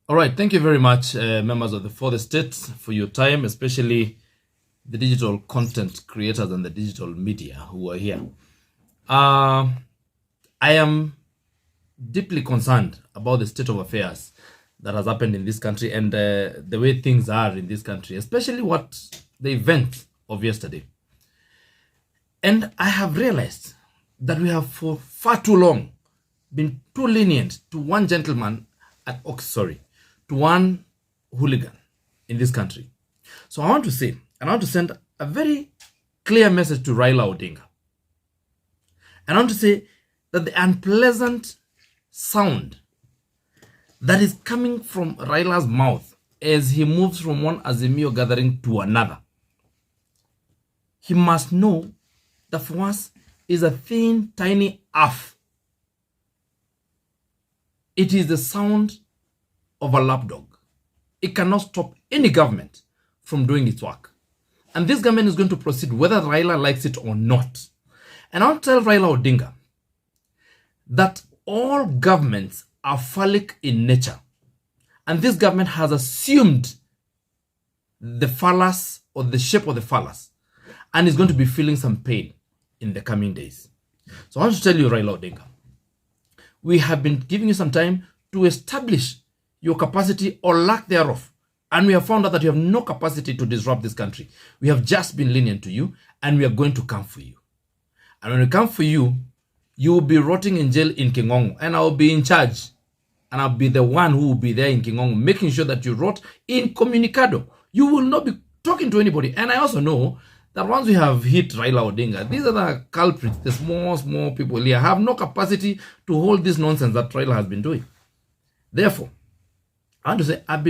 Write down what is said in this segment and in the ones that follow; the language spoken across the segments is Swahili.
All right, thank you very much, members of the Fourth Estate, for your time, especially the digital content creators and the digital media who are here. I am deeply concerned about the state of affairs that has happened in this country and the way things are in this country, especially what the event of yesterday. And I have realized that we have for far too long been too lenient to one gentleman to one hooligan in this country. So I want to say, and I want to send a very clear message to Raila Odinga. And I want to say that the unpleasant sound that is coming from Raila's mouth as he moves from one Azimio gathering to another, he must know that for us is a thin, tiny F. It is the sound of a lapdog. It cannot stop any government from doing its work. And this government is going to proceed whether Raila likes it or not. And I'll tell Raila Odinga that all governments are phallic in nature. And this government has assumed the phallus or the shape of the phallus and is going to be feeling some pain in the coming days. So I want to tell you, Raila Odinga, we have been giving you some time to establish your capacity or lack thereof. And we have found out that you have no capacity to disrupt this country. We have just been lenient to you, and we are going to come for you. And when we come for you, you will be rotting in jail in Kingongo, and I will be in charge. And I'll be the one who will be there in Kingongo, making sure that you rot in Comunicado. You will not be talking to anybody. And I also know that once we have hit Raila Odinga, these are the culprits, the small people here have no capacity to hold this nonsense that Raila has been doing. Therefore, I want to say, I've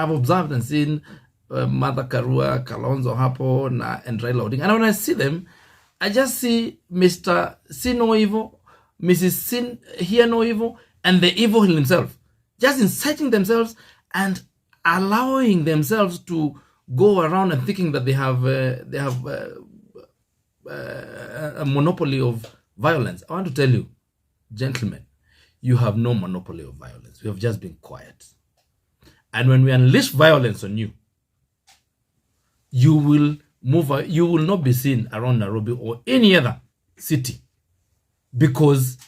observed and seen Mother Karua, Kalonzo Hapo, and Raila Odinga. And when I see them, I just see Mr. See No Evil, Mrs. Sin Hear No Evil, and the evil himself, just inciting themselves and allowing themselves to go around and thinking that they have a monopoly of violence. I want to tell you, gentlemen, you have no monopoly of violence. You have just been quiet. And when we unleash violence on you, you will not be seen around Nairobi or any other city. Because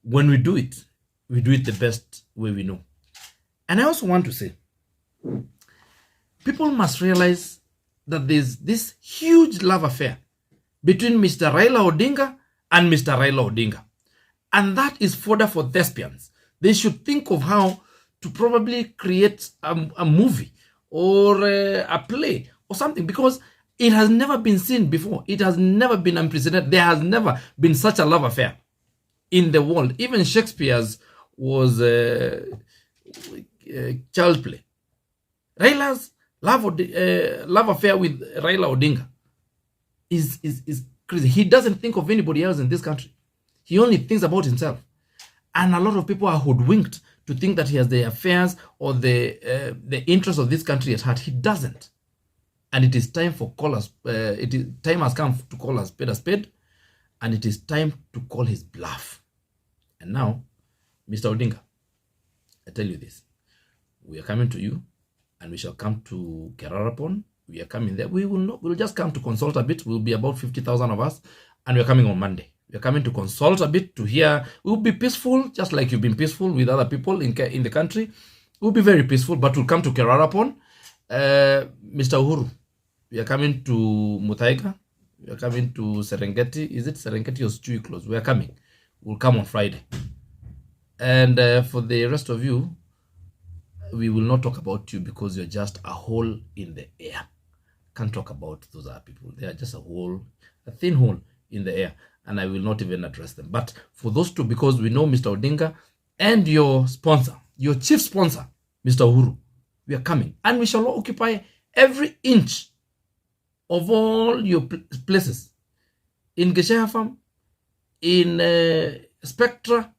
when we do it the best way we know. And I also want to say, people must realize that there's this huge love affair between Mr. Raila Odinga and Mr. Raila Odinga. And that is fodder for thespians. They should think of how to probably create a movie or a play or something, because it has never been seen before. It has never been unprecedented. There has never been such a love affair in the world. Even Shakespeare's was child play. Raila's love affair with Raila Odinga is crazy. He doesn't think of anybody else in this country. He only thinks about himself. And a lot of people are hoodwinked to think that he has the affairs or the interests of this country at heart. He doesn't. And it is time time has come to call a spade, and it is time to call his bluff. And now, Mr. Odinga, I tell you this. We are coming to you, and we shall come to Kerarapon. We are coming there. We'll just come to consult a bit. We'll be about 50,000 of us, and we're coming on Monday. We're coming to consult a bit, to hear. We'll be peaceful, just like you've been peaceful with other people in the country. We'll be very peaceful, but we'll come to Kerarapon. Mr. Uhuru, we are coming to Muthaiga. We are coming to Serengeti. Is it Serengeti or Chui Close? We are coming. We'll come on Friday. And for the rest of you, we will not talk about you because you're just a hole in the air. Can't talk about those other people. They are just a thin hole in the air. And I will not even address them. But for those two, because we know Mr. Odinga and your sponsor, your chief sponsor, Mr. Uhuru, we are coming. And we shall occupy every inch of all your places. In Gesheha Farm, in Spectra,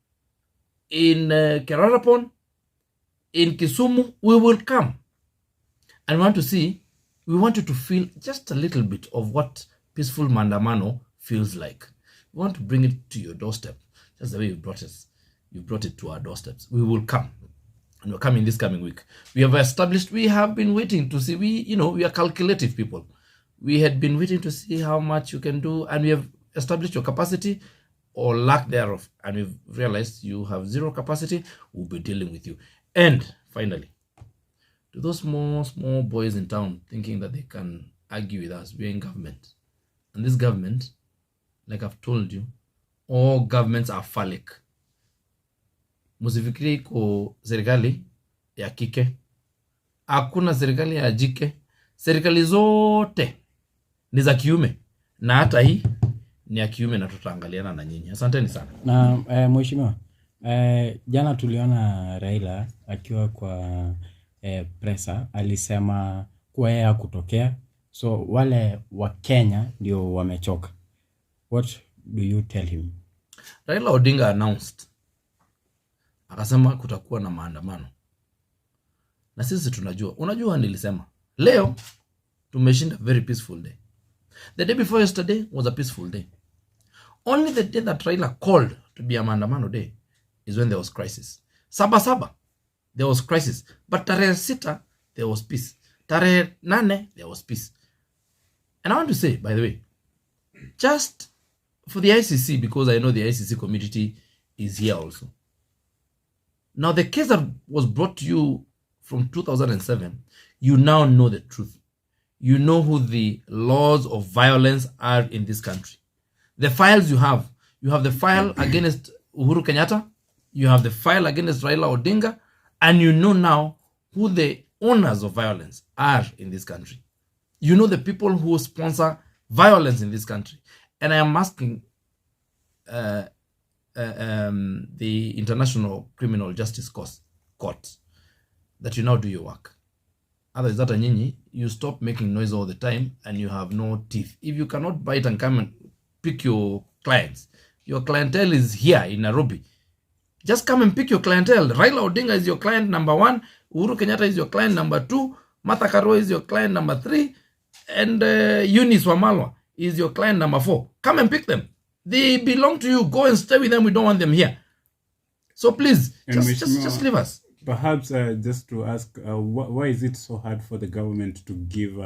in Kerarapon, in Kisumu, we will come. And we want you to feel just a little bit of what peaceful Mandamano feels like. We want to bring it to your doorstep, just the way you brought it to our doorsteps. We will come. and we're coming this coming week. We have established, we have been waiting to see, we are calculative people. We had been waiting to see how much you can do, and we have established your capacity or lack thereof, and we've realized you have zero capacity. We'll be dealing with you. And finally, to those small boys in town thinking that they can argue with us, we're in government. And this government, like I've told you, all governments are phallic. Musifikiri ko serikali ya kike. Hakuna serikali ya jike. Serikali zote ni za kiume. Na hata hii ni ya kiume, na tutaangaliana na nyinyi. Asanteni sana. Na mheshimiwa, jana tuliona Raila akiwa kwa presa alisema kuwa yeye hakutokea. So wale wa Kenya ndio wamechoka. What do you tell him? Raila Odinga announced, akasema kutakuwa na maandamano. Na sisi tunajua. Unajua nilisema, leo tumeshinda very peaceful day. The day before yesterday was a peaceful day. Only the day that Raila called to be a maandamano day is when there was crisis. Saba, there was crisis. But tarehe 6, there was peace. Tarehe 8, there was peace. And I want to say, by the way, just for the ICC, because I know the ICC community is here also. Now, the case that was brought to you from 2007, you now know the truth. You know who the laws of violence are in this country. The files you have the file against Uhuru Kenyatta, you have the file against Raila Odinga, and you know now who the owners of violence are in this country. You know the people who sponsor violence in this country. And I am asking the International Criminal Justice Court that you now do your work. Otherwise, that nyinyi, you stop making noise all the time and you have no teeth. If you cannot bite and come and pick your clients, your clientele is here in Nairobi. Just come and pick your clientele. Raila Odinga is your client number 1. Uhuru Kenyatta is your client number 2. Martha Karua is your client number 3. And Eunice Wamalwa is your client number 4. Come and pick them. They belong to you. Go and stay with them. We don't want them here. So please, just leave us. Perhaps just to ask, why is it so hard for the government to give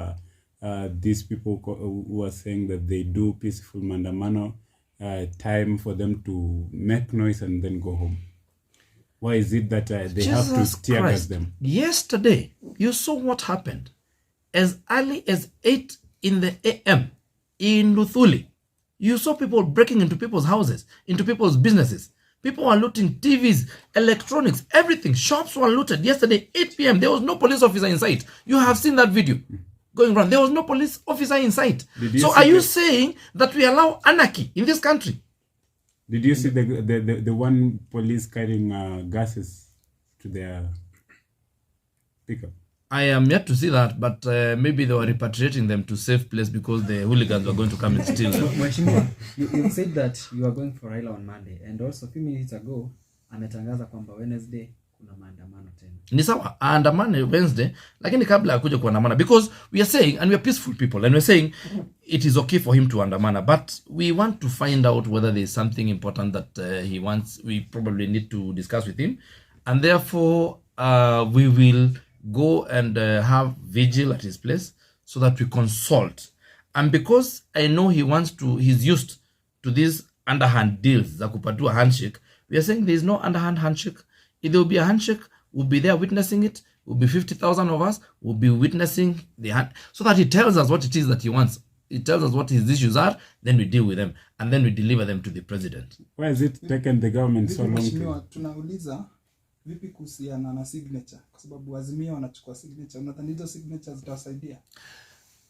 these people who are saying that they do peaceful mandamano time for them to make noise and then go home? Why is it that they have to tear gas them? Yesterday, you saw what happened. As early as 8 in the a.m. in Luthuli, you saw people breaking into people's houses, into people's businesses. People were looting TVs, electronics, everything. Shops were looted. Yesterday, 8 p.m., there was no police officer in sight. You have seen that video going around. There was no police officer in sight. So are you saying that we allow anarchy in this country? Did you see the one police carrying gases to their pickup? I am yet to see that, but maybe they were repatriating them to safe place because the hooligans were going to come and steal them. Mheshimiwa, you said that you are going for Raila on Monday, and also a few minutes ago ametangaza kwamba Wednesday kuna maandamano tena. Ni sawa, andamane Wednesday, lakini kabla ya kuja kuandamana, because we are saying, and we are peaceful people, and we are saying it is okay for him to andamana, but we want to find out whether there is something important that he wants. We probably need to discuss with him, and therefore we will go and have vigil at his place so that we consult. And because I know he's used to these underhand deals, za kupatiwa handshake, we are saying there is no underhand handshake. If there will be a handshake, we'll be there witnessing it. We'll be 50,000 of us. We'll be witnessing the hand, so that he tells us what it is that he wants. He tells us what his issues are, then we deal with them, and then we deliver them to the president. Why has it taken the government so long? Tunauliza vipi kuhusiana na signature, kwa sababu Azimio wanachukua signature. Unadhani hizo signatures zitawasaidia?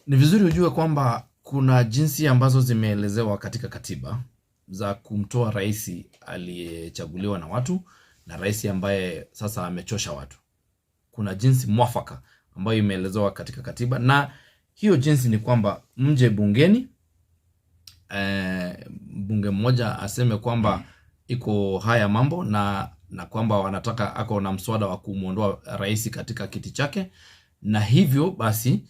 Ni vizuri ujue kwamba kuna jinsi ambazo zimeelezewa katika katiba za kumtoa rais aliyechaguliwa na watu na rais ambaye sasa amechosha watu. Kuna jinsi mwafaka ambayo imeelezewa katika katiba, na hiyo jinsi ni kwamba mje bungeni, bunge mmoja aseme kwamba iko haya mambo na kwamba wanataka ako na mswada wa kumuondoa rais katika kiti chake, na hivyo basi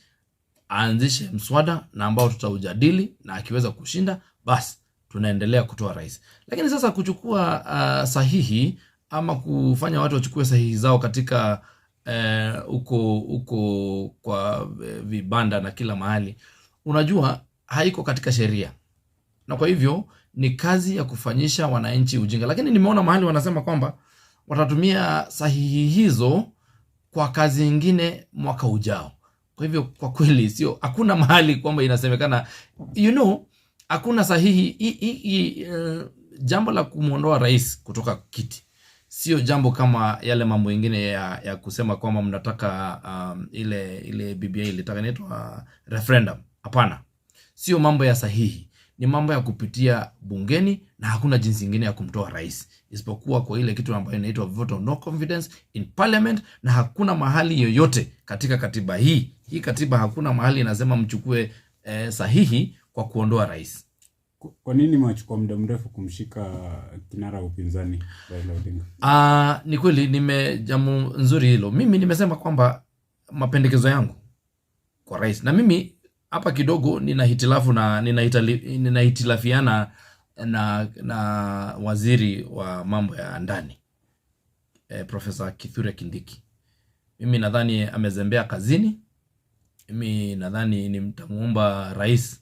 aanzishe mswada na ambao tutaujadili, na akiweza kushinda basi tunaendelea kutoa rais. Lakini sasa kuchukua sahihi ama kufanya watu wachukue sahihi zao katika uko kwa vibanda na kila mahali, unajua haiko katika sheria, na kwa hivyo ni kazi ya kufanyisha wananchi ujinga. Lakini nimeona mahali wanasema kwamba watatumia sahihi hizo kwa kazi nyingine mwaka ujao. Kwa hivyo kwa kweli hakuna mahali kwamba inasemekana, hakuna sahihi. Jambo la kumwondoa rais kutoka kiti sio jambo kama yale mambo mengine ya kusema kwamba mnataka ile BBI ilitaka inaitwa referendum. Hapana, sio mambo ya sahihi, ni mambo ya kupitia bungeni, na hakuna jinsi nyingine ya kumtoa rais isipokuwa kwa ile kitu ambayo inaitwa vote of no confidence in parliament. Na hakuna mahali yoyote katika katiba hii katiba, hakuna mahali inasema mchukue sahihi kwa kuondoa rais. Kwa nini mwachukua muda mrefu kumshika kinara upinzani Raila Odinga? Ni kweli jambo nzuri hilo. Mimi nimesema kwamba mapendekezo yangu kwa rais, na mimi hapa kidogo nina hitilafu na ninahitilafiana na waziri wa mambo ya ndani Profesa Kithure Kindiki. Mimi nadhani amezembea kazini. Mimi nadhani nimtamuomba rais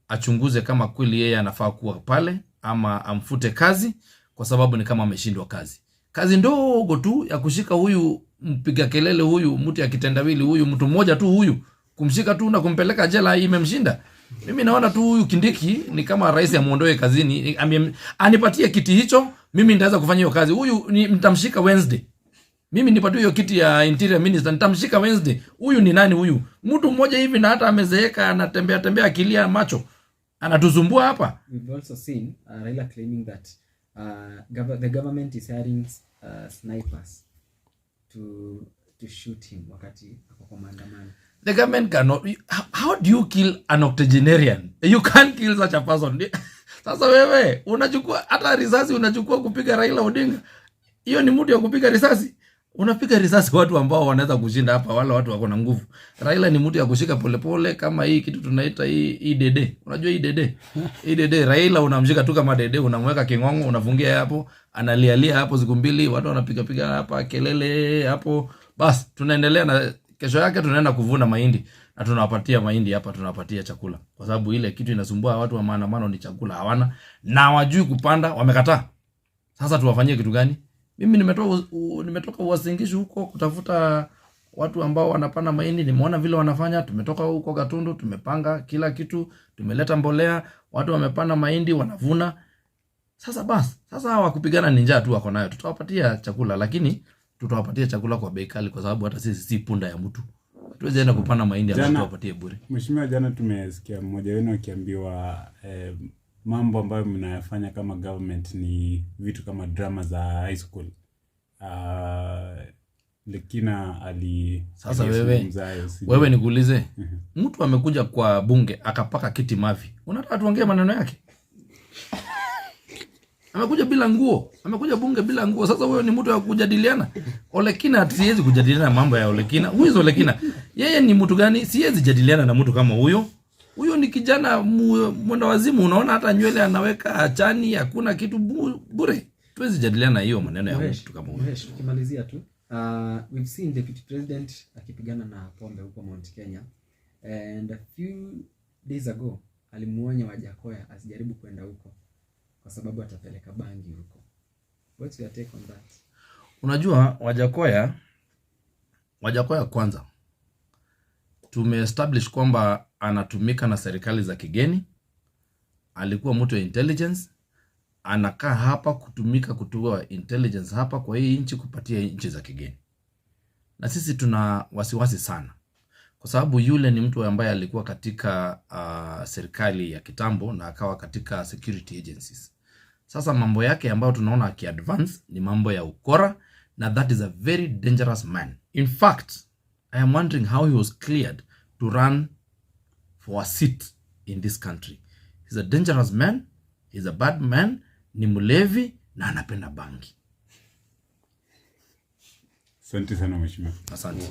achunguze kama kweli yeye anafaa kuwa pale ama amfute kazi, kwa sababu ni kama ameshindwa kazi. Kazi ndogo tu ya kushika huyu mpiga kelele, huyu mtu ya kitendawili, huyu mtu mmoja tu, huyu kumshika tu na kumpeleka jela imemshinda. Mimi naona tu huyu Kindiki ni kama rais amuondoe kazini, anipatie kiti hicho, mimi nitaweza kufanya hiyo kazi. Huyu nitamshika Wednesday. Mimi nipatie hiyo kiti ya interior minister, nitamshika Wednesday. Huyu ni nani huyu? Mtu mmoja hivi na hata amezeeka, anatembea akilia macho. Anatusumbua hapa. We've also seen Raila claiming that the government is hiring snipers to shoot him wakati ako kwa maandamano. The government cannot. How do you kill an octogenarian? You can't kill such a person. Sasa wewe unachukua hata risasi unachukua kupiga Raila Odinga. Hiyo ni mtu ya kupiga risasi. Unapiga risasi watu ambao wanaweza kushinda hapa, wala watu wako na nguvu. Raila ni mtu ya kushika polepole kama hii kitu tunaita hii dede. Unajua hii dede? Hii dede Raila unamshika tu kama dede, unamweka kingongo, unafungia hapo, analialia hapo siku mbili, watu wanapiga hapa kelele hapo. Bas, tunaendelea na kesho yake tunaenda kuvuna mahindi na tunawapatia mahindi hapa, tunawapatia chakula. Kwa sababu ile kitu inasumbua watu wa maandamano ni chakula hawana na hawajui kupanda, wamekataa. Sasa tuwafanyie kitu gani? Mimi nimetoka Uasingishu huko kutafuta watu ambao wanapanda mahindi, nimeona vile wanafanya. Tumetoka huko Gatundu, tumepanga kila kitu, tumeleta mbolea, watu wamepanda mahindi, wanavuna. Sasa hawa kupigana ni njaa tu wako nayo. Tutawapatia chakula, lakini tutawapatia chakula kwa bei kali, kwa sababu hata sisi si punda ya mtu. Tuweze enda kupanda mahindi ambayo tuwapatie bure. Mheshimiwa, jana tumesikia mmoja wenu akiambiwa mambo ambayo mnayafanya kama government ni vitu kama drama za high school. Lekina sasa wewe nikuulize, mtu amekuja kwa bunge akapaka kiti mavi, unataka tuongee maneno yake? Amekuja bila nguo, amekuja bunge bila nguo. Sasa wewe ni mtu wa kujadiliana? Olekina siwezi kujadiliana mambo ya Olekina. Huyo Olekina yeye ni mtu gani? Siwezi jadiliana na mtu kama huyo. Huyo ni kijana mwenda wazimu. Unaona hata nywele anaweka achani, hakuna kitu bure. Tuwezi jadiliana hiyo maneno ya mtu kama huyo. Tukimalizia tu, we've seen deputy president akipigana na pombe huko Mount Kenya, and a few days ago alimuonya Wajakoya asijaribu kwenda huko kwa sababu atapeleka bangi huko. What's your take on that? Unajua Wajakoya kwanza tumeestablish kwamba anatumika na serikali za kigeni. Alikuwa mtu wa intelligence, anakaa hapa kutumika kutoa intelligence hapa kwa hii nchi kupatia nchi za kigeni. Na sisi tuna wasiwasi sana, kwa sababu yule ni mtu ambaye alikuwa katika serikali ya kitambo na akawa katika security agencies. Sasa mambo yake ambayo tunaona akiadvance ni mambo ya ukora, na that is a very dangerous man. In fact, I am wondering how he was cleared to run for a seat in this country. He's a dangerous man, he's a bad man, ni mlevi na anapenda bangi. Asante sana mheshimiwa. Asante.